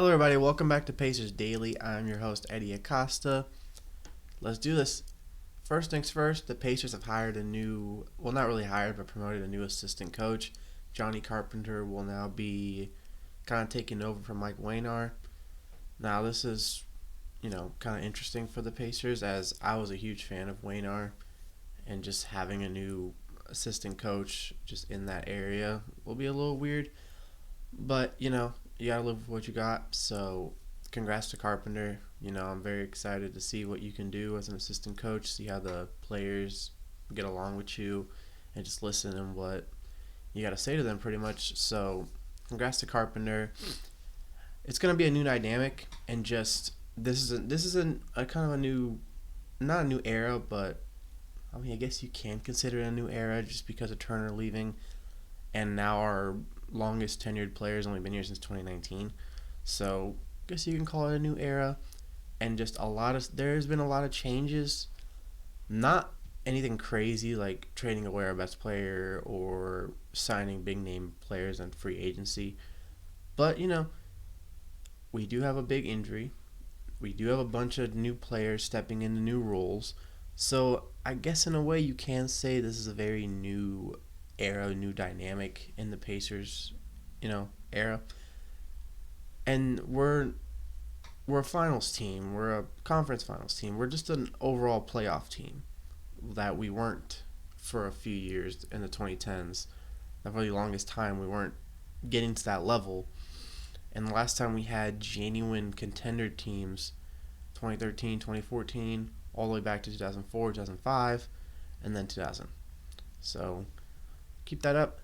Hello, everybody. Welcome back to Pacers Daily. I'm your host, Hery Acosta. Let's do this. First things first, the Pacers have hired a new, well, not really hired, but promoted a new assistant coach. Johnny Carpenter will now be kind of taking over from Mike Waynar. Now, this is, kind of interesting for the Pacers as I was a huge fan of Waynar, and just having a new assistant coach just in that area will be a little weird. But, you gotta live with what you got. So, congrats to Carpenter. I'm very excited to see what you can do as an assistant coach, see how the players get along with you, and just listen and what you got to say to them pretty much. So, congrats to Carpenter. It's gonna be a new dynamic, and just this is a kind of a new, not a new era, but I guess you can consider it a new era just because of Turner leaving, and now our longest tenured player has only been here since 2019. So I guess you can call it a new era, and just there's been a lot of changes. Not anything crazy like trading away our best player or signing big name players on free agency, but we do have a big injury. We do have a bunch of new players stepping into new roles. So I guess in a way you can say this is a very new era, new dynamic in the Pacers, era. And we're a finals team. We're a conference finals team. We're just an overall playoff team that we weren't for a few years in the 2010s. The really longest time we weren't getting to that level. And the last time we had genuine contender teams, 2013, 2014, all the way back to 2004, 2005, and then 2000. So keep that up.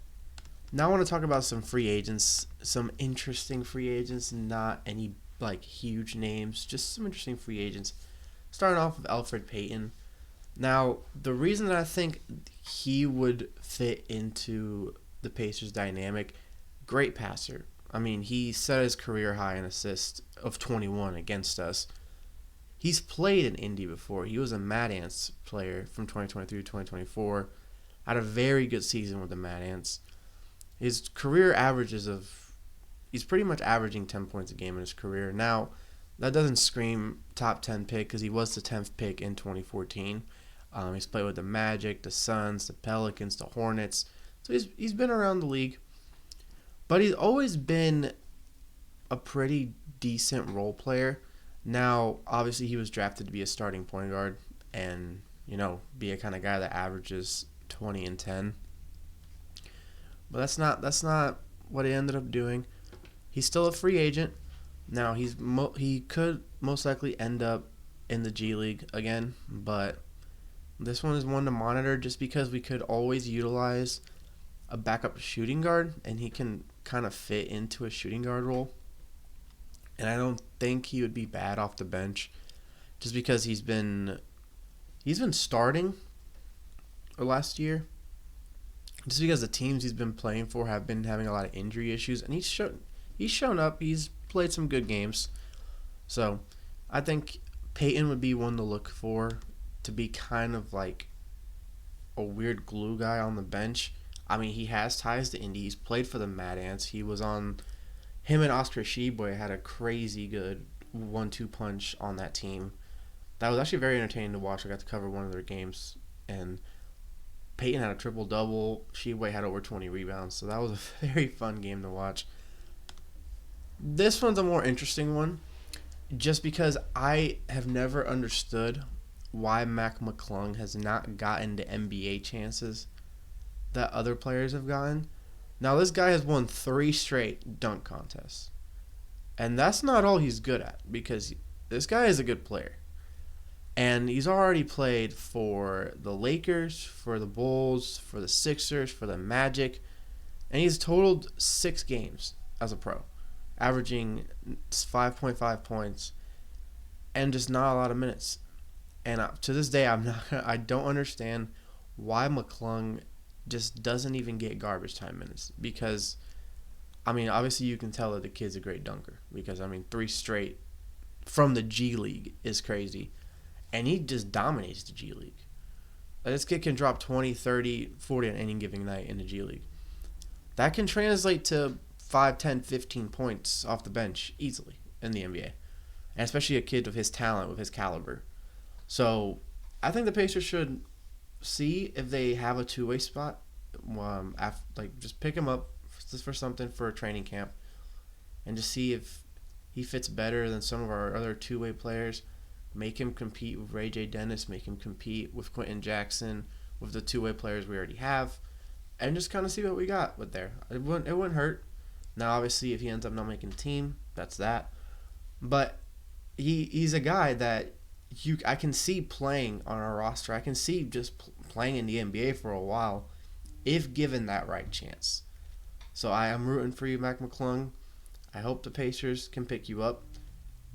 Now I want to talk about some free agents, some interesting free agents, not any huge names, just some interesting free agents. Starting off with Elfrid Payton. Now, the reason that I think he would fit into the Pacers dynamic, great passer. He set his career high in assists of 21 against us. He's played in Indy before. He was a Mad Ants player from 2023 to 2024. Had a very good season with the Mad Ants. His career he's pretty much averaging 10 points a game in his career. Now, that doesn't scream top 10 pick because he was the 10th pick in 2014. He's played with the Magic, the Suns, the Pelicans, the Hornets. So he's been around the league. But he's always been a pretty decent role player. Now, obviously, he was drafted to be a starting point guard and, be a kind of guy that averages 20 and 10. But that's not what he ended up doing. He's still a free agent. Now, he could most likely end up in the G League again, but this one is one to monitor just because we could always utilize a backup shooting guard, and he can kind of fit into a shooting guard role. And I don't think he would be bad off the bench just because he's been starting last year. Just because the teams he's been playing for have been having a lot of injury issues, and he's shown up. He's played some good games. So I think Peyton would be one to look for, to be kind of like a weird glue guy on the bench. He has ties to Indy. He's played for the Mad Ants. Him and Oscar Sheboy had a crazy good 1-2 punch on that team. That was actually very entertaining to watch. I got to cover one of their games, and Peyton had a triple-double. Sheboy had over 20 rebounds, so that was a very fun game to watch. This one's a more interesting one, just because I have never understood why McClung has not gotten the NBA chances that other players have gotten. Now, this guy has won 3 straight dunk contests. And that's not all he's good at, because this guy is a good player. And he's already played for the Lakers, for the Bulls, for the Sixers, for the Magic. And he's totaled 6 games as a pro, averaging 5.5 points and just not a lot of minutes. And to this day, I don't understand why McClung just doesn't even get garbage time minutes, because obviously you can tell that the kid's a great dunker, because 3 straight from the G League is crazy, and he just dominates the G League. This kid can drop 20, 30, 40 on any given night in the G League. That can translate to 5, 10, 15 points off the bench easily. in the NBA, and especially a kid of his talent, with his caliber. So I think the Pacers should see if they have a two-way spot. Just pick him up just for something for a training camp, and just see if he fits better than some of our other two-way players. Make him compete with Ray J. Dennis. Make him compete with Quentin Jackson, with the two-way players we already have, and just kind of see what we got with there. It wouldn't hurt. Now, obviously, if he ends up not making the team, that's that. But he's a guy that I can see playing on our roster. I can see just playing in the NBA for a while, if given that right chance. So I am rooting for you, McClung. I hope the Pacers can pick you up.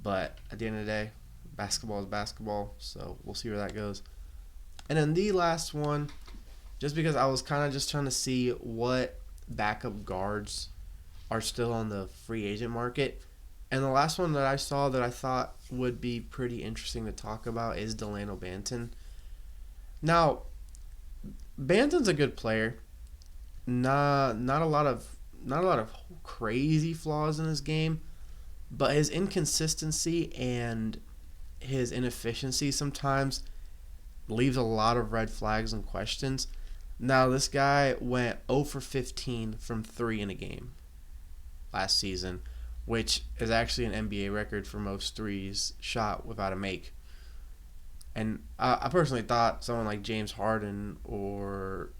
But at the end of the day, basketball is basketball, so we'll see where that goes. And then the last one, just because I was kind of just trying to see what backup guards are still on the free agent market. And the last one that I saw that I thought would be pretty interesting to talk about is Dalano Banton. Now, Banton's a good player. Not a lot of crazy flaws in his game, but his inconsistency and his inefficiency sometimes leaves a lot of red flags and questions. Now, this guy went 0 for 15 from 3 in a game last season, which is actually an NBA record for most threes shot without a make. And I personally thought someone like James Harden or,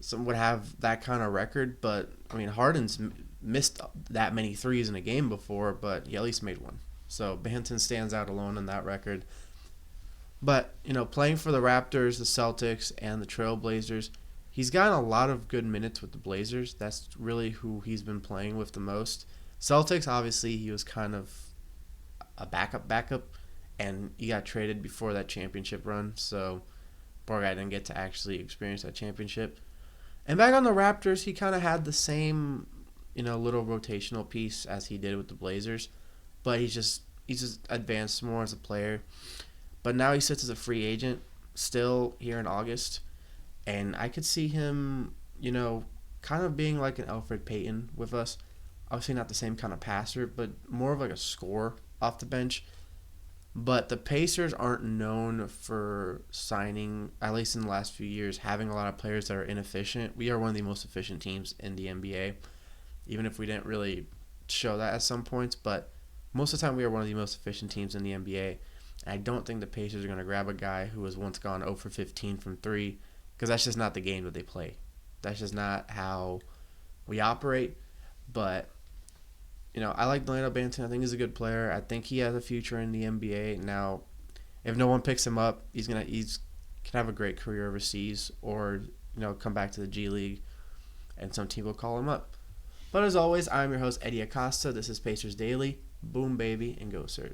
some would have that kind of record. But, I mean, Harden's missed that many threes in a game before, but he at least made one. So Banton stands out alone in that record. But, playing for the Raptors, the Celtics, and the Trailblazers, he's gotten a lot of good minutes with the Blazers. That's really who he's been playing with the most. Celtics, obviously, he was kind of a backup, and he got traded before that championship run, so poor guy didn't get to actually experience that championship. And back on the Raptors, he kind of had the same, little rotational piece as he did with the Blazers, but he's just advanced more as a player. But now he sits as a free agent still here in August. And I could see him, kind of being like an Elfrid Payton with us. Obviously not the same kind of passer, but more of like a scorer off the bench. But the Pacers aren't known for signing, at least in the last few years, having a lot of players that are inefficient. We are one of the most efficient teams in the NBA, even if we didn't really show that at some points. But most of the time, we are one of the most efficient teams in the NBA. I don't think the Pacers are going to grab a guy who has once gone 0 for 15 from 3, because that's just not the game that they play. That's just not how we operate. But, I like Dalano Banton. I think he's a good player. I think he has a future in the NBA. Now, if no one picks him up, he's can have a great career overseas, or, come back to the G League, and some team will call him up. But as always, I'm your host, Hery Acosta. This is Pacers Daily. Boom, baby, and go, Sirs.